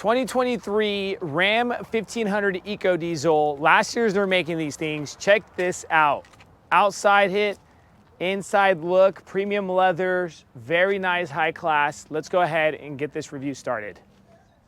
2023 Ram 1500 Ecodiesel. Last year's they're making these things. Check this out. Outside hit, inside look, premium leathers, very nice, high class. Let's go ahead and get this review started.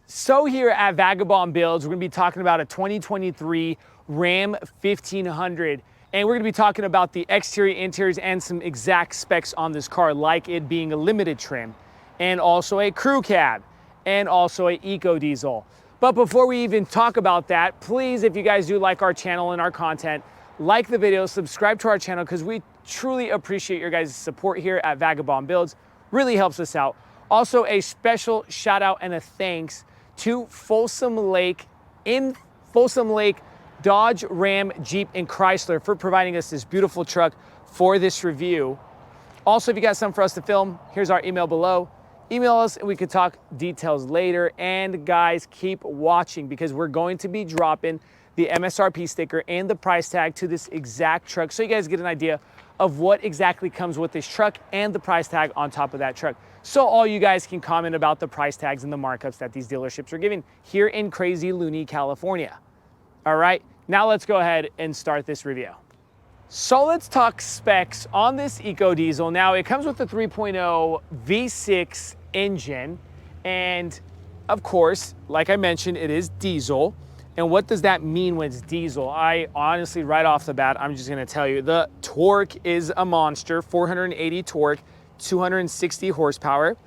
So here at Vagabond Builds, we're gonna be talking about a 2023 Ram 1500. And we're gonna be talking about the exterior, interiors, and some exact specs on this car, like it being a limited trim, and also a crew cab, and also a Ecodiesel. But before we even talk about that, please, if you guys do like our channel and our content, like the video, subscribe to our channel, because we truly appreciate your guys' support here at Vagabond Builds. Really helps us out. Also, a special shout out and a thanks to Folsom Lake Dodge, Ram, Jeep, and Chrysler for providing us this beautiful truck for this review. Also, if you got something for us to film, here's our email below. Email us and we could talk details later. And guys, keep watching, because we're going to be dropping the MSRP sticker and the price tag to this exact truck, so you guys get an idea of what exactly comes with this truck and the price tag on top of that truck. So all you guys can comment about the price tags and the markups that these dealerships are giving here in crazy loony California. All right, now let's go ahead and start this review. So let's talk specs on this Ecodiesel. Now it comes with the 3.0 V6 engine, and of course, like I mentioned, it is diesel. And what does that mean when it's diesel? I honestly, right off the bat, I'm just gonna tell you, the torque is a monster, 480 torque, 260 horsepower.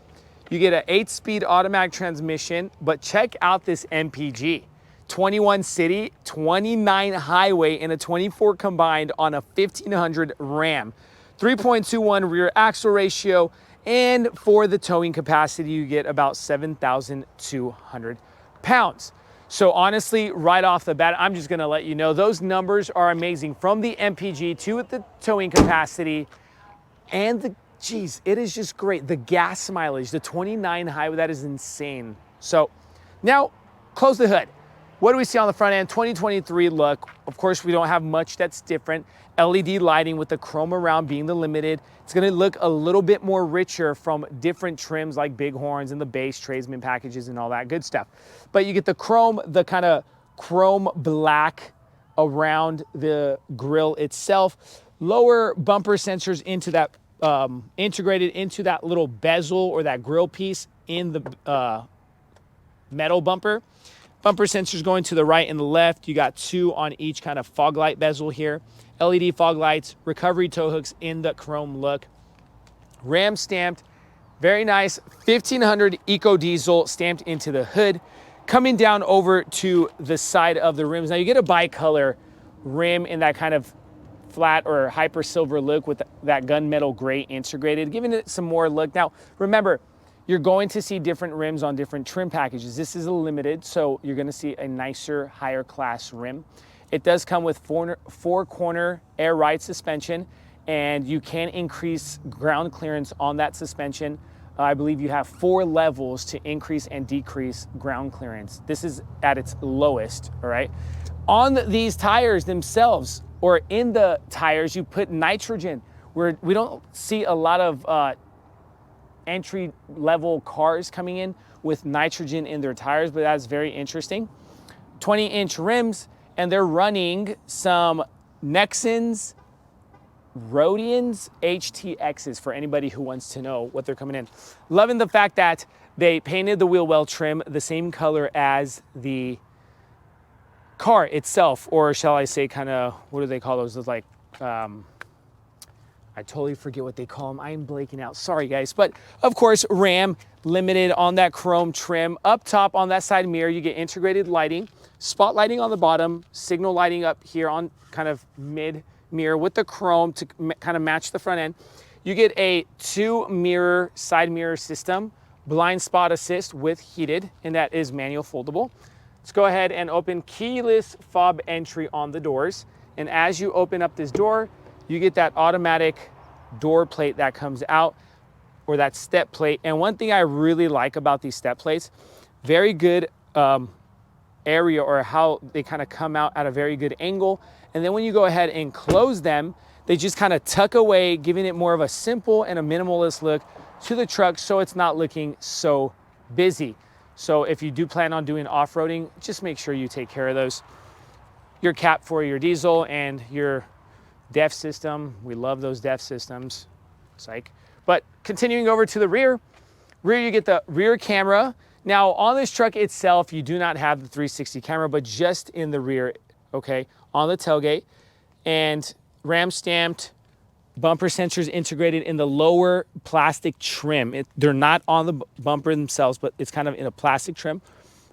You get an 8-speed automatic transmission, but check out this MPG. 21 city, 29 highway, and a 24 combined on a 1500 Ram. 3.21 rear axle ratio, and for the towing capacity, you get about 7,200 pounds. So honestly, right off the bat, I'm just gonna let you know, those numbers are amazing, from the MPG to the towing capacity, and the, geez, it is just great. The gas mileage, the 29 highway, that is insane. So now, close the hood. What do we see on the front end? 2023 look. Of course, we don't have much that's different. LED lighting with the chrome around being the limited. It's gonna look a little bit more richer from different trims like bighorns and the base tradesman packages and all that good stuff. But you get the chrome, the kind of chrome black around the grille itself. Lower bumper sensors into that, integrated into that little bezel or that grille piece in the metal bumper. Bumper sensors going to the right and the left. You got 2 on each kind of fog light bezel here. LED fog lights, recovery tow hooks in the chrome look. Ram stamped, very nice 1500 Ecodiesel stamped into the hood. Coming down over to the side of the rims. Now you get a bicolor rim in that kind of flat or hyper silver look with that gunmetal gray integrated, giving it some more look. Now remember, you're going to see different rims on different trim packages. This is a limited, so you're gonna see a nicer, higher class rim. It does come with four corner air ride suspension, and you can increase ground clearance on that suspension. I believe you have 4 levels to increase and decrease ground clearance. This is at its lowest, all right? On these tires themselves, or in the tires, you put nitrogen, where we don't see a lot of entry level cars coming in with nitrogen in their tires, but that's very interesting. 20-inch rims, and they're running some Nexans Rhodians HTXs for anybody who wants to know what they're coming in. Loving the fact that they painted the wheel well trim the same color as the car itself, or shall I say kind of, what do they call those? Those like, I totally forget what they call them. I am blanking out. Sorry, guys. But of course, Ram limited on that chrome trim. Up top on that side mirror, you get integrated lighting, spot lighting on the bottom, signal lighting up here on kind of mid mirror with the chrome to kind of match the front end. You get a 2-mirror side mirror system, blind spot assist with heated, and that is manual foldable. Let's go ahead and open keyless fob entry on the doors. And as you open up this door, you get that automatic door plate that comes out, or that step plate. And one thing I really like about these step plates, very good area, or how they kind of come out at a very good angle. And then when you go ahead and close them, they just kind of tuck away, giving it more of a simple and a minimalist look to the truck, so it's not looking so busy. So if you do plan on doing off-roading, just make sure you take care of those. Your cap for your diesel and your DEF system. We love those DEF systems. Psych. But continuing over to the rear, you get the rear camera. Now on this truck itself, you do not have the 360 camera, but just in the rear, okay, on the tailgate, and Ram stamped bumper sensors integrated in the lower plastic trim. They're not on the bumper themselves, but it's kind of in a plastic trim.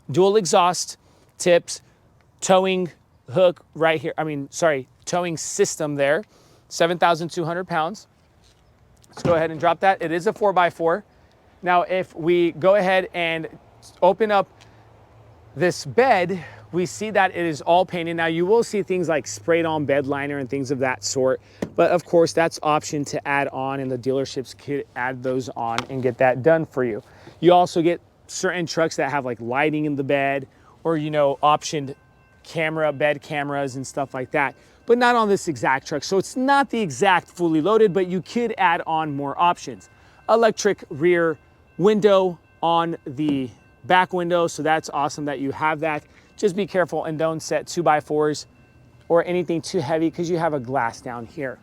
Dual exhaust tips, towing hook right here. Towing system there, 7,200 pounds. Let's go ahead and drop that. It is a 4x4. Now, if we go ahead and open up this bed, we see that it is all painted. Now, you will see things like sprayed on bed liner and things of that sort, but of course, that's option to add on, and the dealerships could add those on and get that done for you. You also get certain trucks that have like lighting in the bed, or, you know, optioned bed cameras and stuff like that, but not on this exact truck. So it's not the exact fully loaded, but you could add on more options. Electric rear window on the back window, so that's awesome that you have that. Just be careful and don't set 2x4s or anything too heavy, because you have a glass down here.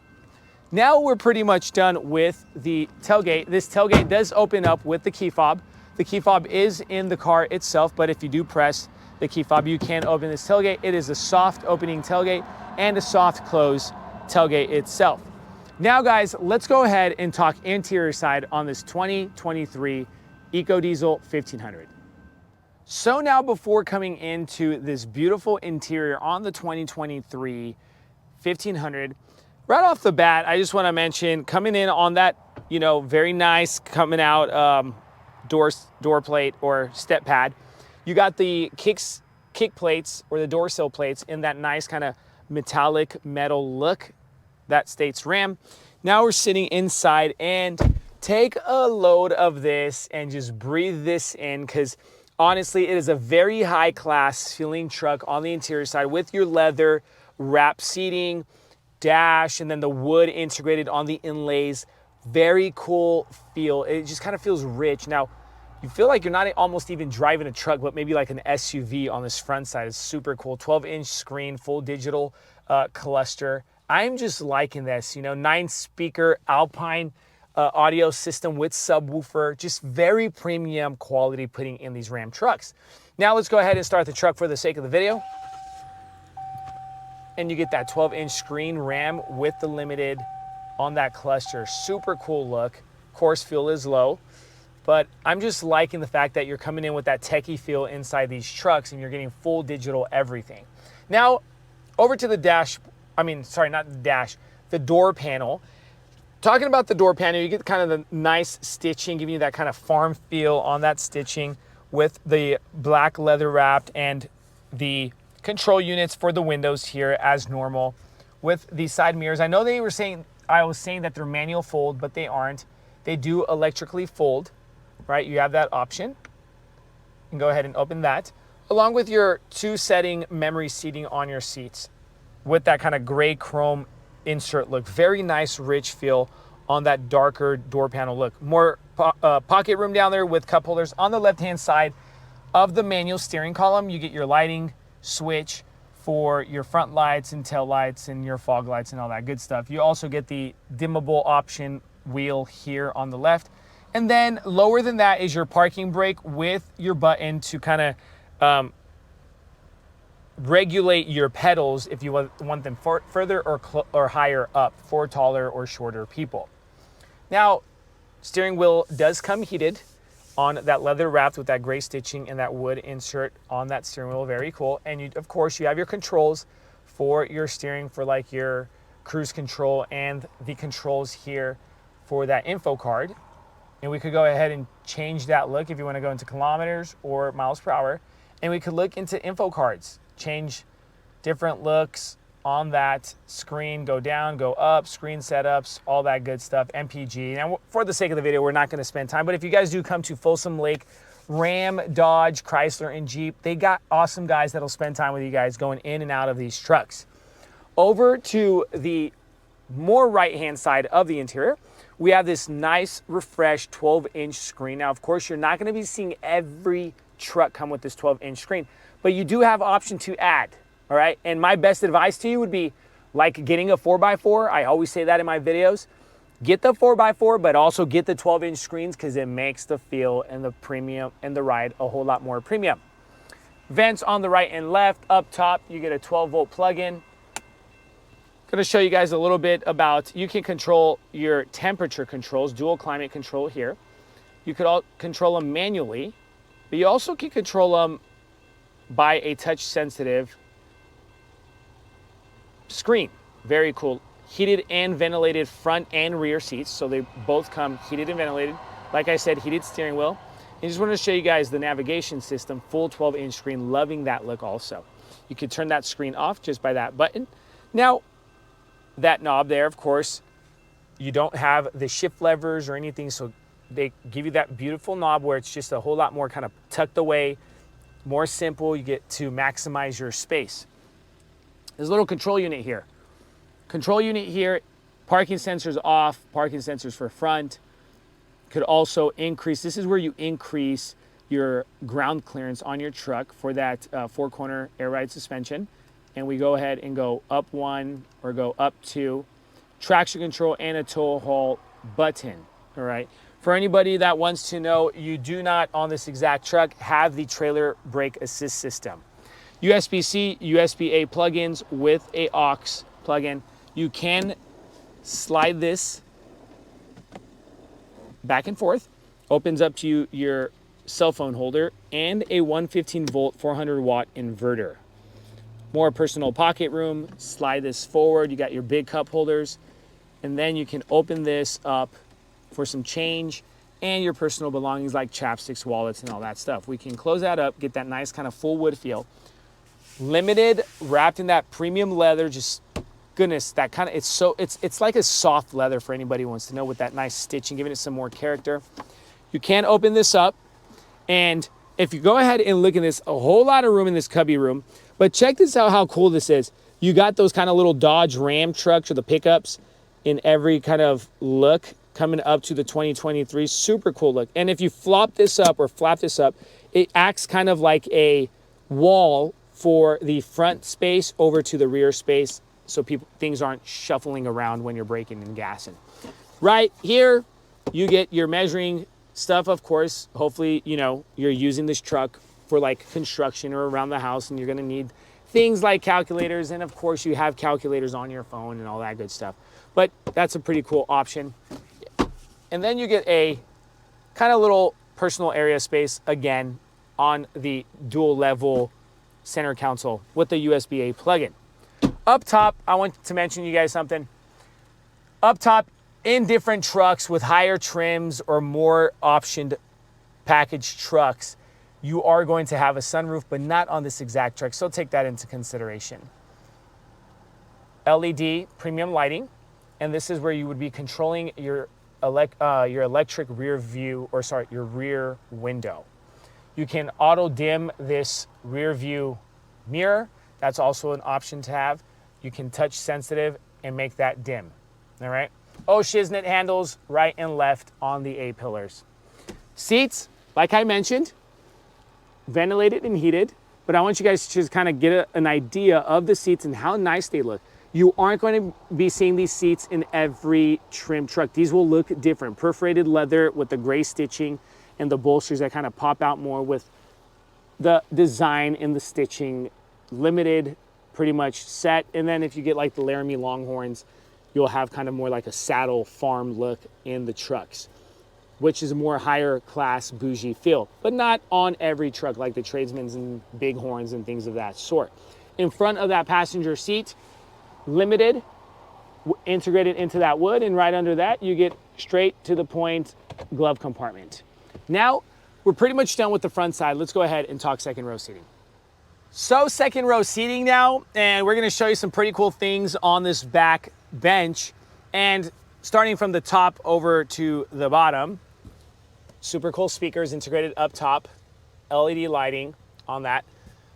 Now we're pretty much done with the tailgate. This tailgate does open up with the key fob. The key fob is in the car itself, but if you do press the key fob, you can open this tailgate. It is a soft opening tailgate and a soft close tailgate itself. Now guys, let's go ahead and talk interior side on this 2023 Ecodiesel 1500. So now, before coming into this beautiful interior on the 2023 1500, right off the bat, I just want to mention, coming in on that, you know, very nice coming out door plate or step pad, you got the kick plates or the door sill plates in that nice kind of metallic metal look that states Ram. Now we're sitting inside, and take a load of this and just breathe this in, because honestly, it is a very high class feeling truck on the interior side with your leather wrap seating, dash, and then the wood integrated on the inlays. Very cool feel. It just kind of feels rich. Now, you feel like you're not almost even driving a truck, but maybe like an SUV on this front side. It's super cool. 12-inch screen, full digital cluster. I'm just liking this, you know, 9-speaker Alpine audio system with subwoofer, just very premium quality putting in these Ram trucks. Now let's go ahead and start the truck for the sake of the video. And you get that 12-inch screen Ram with the limited on that cluster. Super cool look. Of course, fuel is low, but I'm just liking the fact that you're coming in with that techie feel inside these trucks, and you're getting full digital everything. Now, over to the dash, the door panel. Talking about the door panel, you get kind of the nice stitching, giving you that kind of farm feel on that stitching with the black leather wrapped, and the control units for the windows here as normal with the side mirrors. I know I was saying that they're manual fold, but they aren't. They do electrically fold, right? You have that option. You can go ahead and open that, along with your 2-setting memory seating on your seats with that kind of gray chrome insert look. Very nice, rich feel on that darker door panel look. More pocket room down there with cup holders. On the left-hand side of the manual steering column, you get your lighting switch for your front lights and tail lights and your fog lights and all that good stuff. You also get the dimmable option wheel here on the left. And then lower than that is your parking brake with your button to kind of regulate your pedals if you want them further or higher up for taller or shorter people. Now, steering wheel does come heated on that leather wrapped with that gray stitching and that wood insert on that steering wheel. Very cool. And of course, you have your controls for your steering, for like your cruise control, and the controls here for that info card. And we could go ahead and change that look if you want to go into kilometers or miles per hour. And we could look into info cards, change different looks on that screen, go down, go up, screen setups, all that good stuff, MPG. Now, for the sake of the video, we're not going to spend time, but if you guys do come to Folsom Lake, Ram, Dodge, Chrysler, and Jeep, they got awesome guys that'll spend time with you guys going in and out of these trucks. Over to the more right-hand side of the interior, we have this nice, refreshed 12-inch screen. Now, of course, you're not going to be seeing every truck come with this 12-inch screen, but you do have option to add, all right? And my best advice to you would be like getting a 4x4. I always say that in my videos. Get the 4x4, but also get the 12-inch screens because it makes the feel and the premium and the ride a whole lot more premium. Vents on the right and left. Up top, you get a 12-volt plug-in. Gonna show you guys a little bit about, you can control your temperature controls, dual climate control here. You could all control them manually, but you also can control them by a touch sensitive screen. Very cool. Heated and ventilated front and rear seats. So they both come heated and ventilated. Like I said, heated steering wheel. I just wanted to show you guys the navigation system, full 12-inch screen, loving that look also. You can turn that screen off just by that button. Now, that knob there, of course, you don't have the shift levers or anything, so they give you that beautiful knob where it's just a whole lot more kind of tucked away, more simple. You get to maximize your space. There's a little control unit here. Control unit here, parking sensors off, parking sensors for front. Could also increase, this is where you increase your ground clearance on your truck for that four-corner air ride suspension. And we go ahead and go up 1 or go up 2. Traction control and a tow haul button, all right? For anybody that wants to know, you do not, on this exact truck, have the trailer brake assist system. USB-C, USB-A plugins with a aux plug-in. You can slide this back and forth. Opens up to you your cell phone holder and a 115-volt 400-watt inverter. More personal pocket room. Slide this forward. You got your big cup holders. And then you can open this up for some change and your personal belongings like chapsticks, wallets, and all that stuff. We can close that up, get that nice kind of full wood feel. Limited, wrapped in that premium leather, just goodness, that kind of, it's like a soft leather for anybody who wants to know, with that nice stitching, giving it some more character. You can open this up, and if you go ahead and look at this, a whole lot of room in this cubby room, but check this out, how cool this is. You got those kind of little Dodge Ram trucks or the pickups in every kind of look coming up to the 2023, super cool look. And if you flop this up or flap this up, it acts kind of like a wall for the front space over to the rear space, so things aren't shuffling around when you're braking and gassing. Right here, you get your measuring stuff, of course. Hopefully, you know, you're using this truck for like construction or around the house, and you're gonna need things like calculators, and of course you have calculators on your phone and all that good stuff. But that's a pretty cool option. And then you get a kind of little personal area space again on the dual level center console with the USB-A plug-in. Up top, I want to mention you guys something. Up top, in different trucks with higher trims or more optioned package trucks, you are going to have a sunroof, but not on this exact truck, so take that into consideration. LED premium lighting, and this is where you would be controlling your electric rear view, or sorry, your rear window. You can auto dim this rear view mirror. That's also an option to have. You can touch sensitive and make that dim, all right? Oh, shiznit handles right and left on the A-pillars. Seats, like I mentioned, ventilated and heated, but I want you guys to just kind of get an idea of the seats and how nice they look. You aren't going to be seeing these seats in every trim truck. These will look different. Perforated leather with the gray stitching and the bolsters that kind of pop out more with the design and the stitching. Limited, pretty much set. And then if you get like the Laramie Longhorns, you'll have kind of more like a saddle farm look in the trucks, which is a more higher class bougie feel, but not on every truck like the Tradesman's and Bighorns and things of that sort. In front of that passenger seat, limited, integrated into that wood, and right under that, you get straight to the point glove compartment. Now, we're pretty much done with the front side. Let's go ahead and talk second row seating. So second row seating now, and we're gonna show you some pretty cool things on this back bench. And starting from the top over to the bottom, super cool speakers integrated up top, LED lighting on that.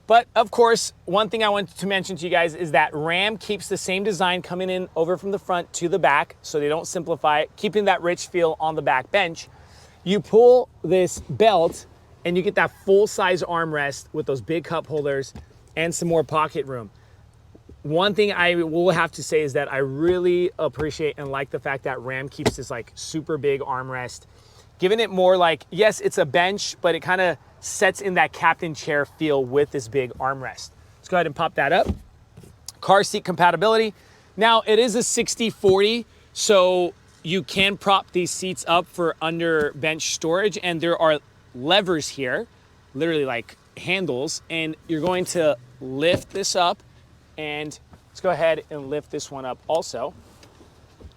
But of course, one thing I wanted to mention to you guys is that Ram keeps the same design coming in over from the front to the back, so they don't simplify it, keeping that rich feel on the back bench. You pull this belt and you get that full-size armrest with those big cup holders and some more pocket room. One thing I will have to say is that I really appreciate and like the fact that Ram keeps this like super big armrest, giving it more like, yes, it's a bench, but it kind of sets in that captain chair feel with this big armrest. Let's go ahead and pop that up. Car seat compatibility. Now it is a 60/40, so you can prop these seats up for under bench storage, and there are levers here, literally like handles, and you're going to lift this up, and let's go ahead and lift this one up also.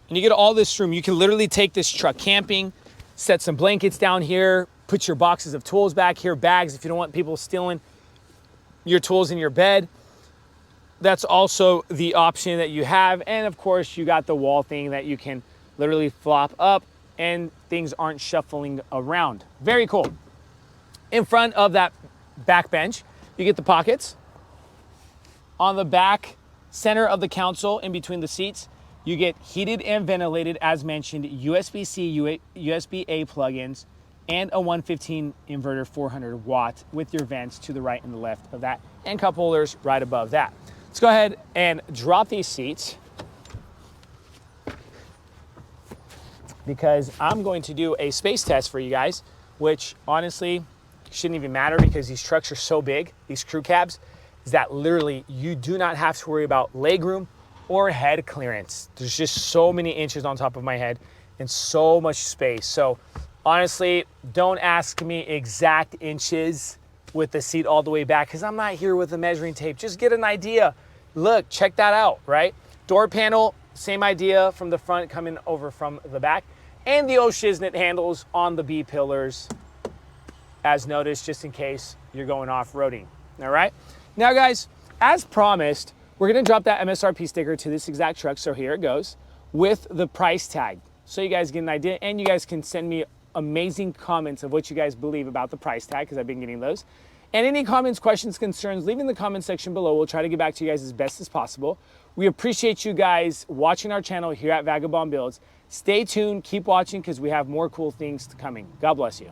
And you get all this room. You can literally take this truck camping, set some blankets down here, put your boxes of tools back here, bags if you don't want people stealing your tools in your bed. That's also the option that you have. And of course, you got the wall thing that you can literally flop up and things aren't shuffling around. Very cool. In front of that back bench, you get the pockets. On the back center of the console, in between the seats, you get heated and ventilated, as mentioned, USB-C, USB-A plugins, and a 115 inverter 400 watt with your vents to the right and the left of that, and cup holders right above that. Let's go ahead and drop these seats because I'm going to do a space test for you guys, which honestly shouldn't even matter because these trucks are so big, these crew cabs, is that literally you do not have to worry about legroom or head clearance. There's just so many inches on top of my head and so much space. So honestly, don't ask me exact inches with the seat all the way back because I'm not here with a measuring tape. Just get an idea. Look, check that out, right? Door panel, same idea from the front coming over from the back. And the O'Shiznit handles on the B pillars, as noticed, just in case you're going off-roading, all right? Now guys, as promised, we're gonna drop that MSRP sticker to this exact truck, so here it goes, with the price tag. So you guys get an idea, and you guys can send me amazing comments of what you guys believe about the price tag, because I've been getting those. And any comments, questions, concerns, leave in the comment section below. We'll try to get back to you guys as best as possible. We appreciate you guys watching our channel here at Vagabond Builds. Stay tuned, keep watching, because we have more cool things coming. God bless you.